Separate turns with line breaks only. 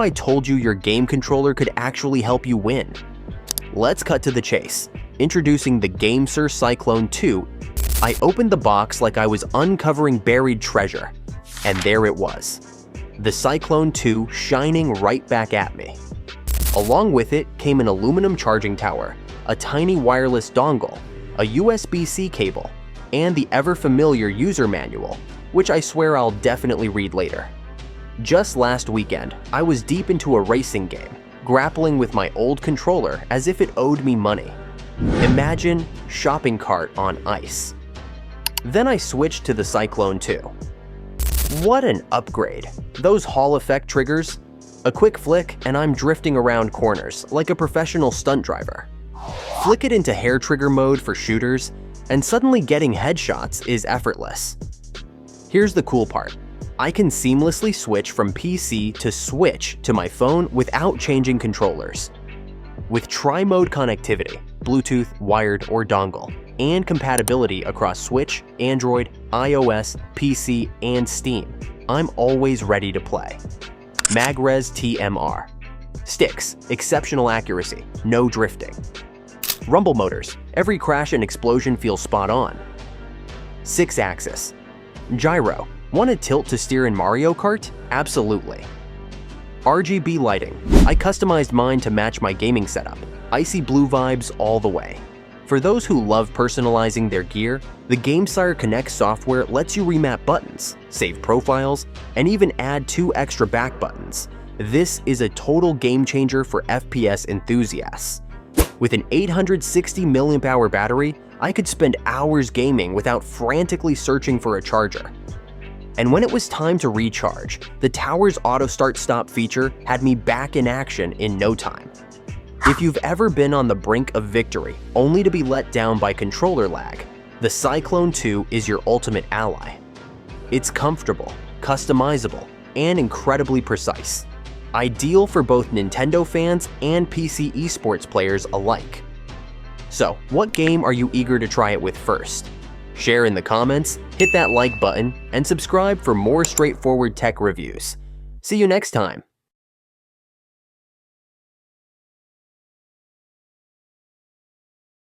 if I told you your game controller could actually help you win? Let's cut to the chase. Introducing the GameSir Cyclone 2, I opened the box like I was uncovering buried treasure, and there it was. The Cyclone 2 shining right back at me. Along with it came an aluminum charging tower, a tiny wireless dongle, a USB-C cable, and the ever-familiar user manual, which I swear I'll definitely read later. Just last weekend, I was deep into a racing game, grappling with my old controller as if it owed me money. Imagine shopping cart on ice. Then I switched to the Cyclone 2. What an upgrade! Those Hall effect triggers? A quick flick and I'm drifting around corners like a professional stunt driver. Flick it into hair trigger mode for shooters, and suddenly getting headshots is effortless. Here's the cool part. I can seamlessly switch from PC to Switch to my phone without changing controllers. With tri-mode connectivity, Bluetooth, wired, or dongle, and compatibility across Switch, Android, iOS, PC, and Steam, I'm always ready to play. MagRes TMR. Sticks, exceptional accuracy, no drifting. Rumble motors, every crash and explosion feels spot on. 6-axis. Gyro, want to tilt to steer in Mario Kart? Absolutely. RGB lighting, I customized mine to match my gaming setup. Icy blue vibes all the way. For those who love personalizing their gear, the GameSir Connect software lets you remap buttons, save profiles, and even add 2 extra back buttons. This is a total game changer for FPS enthusiasts. With an 860 mAh battery, I could spend hours gaming without frantically searching for a charger. And when it was time to recharge, the tower's auto start-stop feature had me back in action in no time. If you've ever been on the brink of victory only to be let down by controller lag, the Cyclone 2 is your ultimate ally. It's comfortable, customizable, and incredibly precise. Ideal for both Nintendo fans and PC esports players alike. So, what game are you eager to try it with first? Share in the comments, hit that like button, and subscribe for more straightforward tech reviews. See you next time!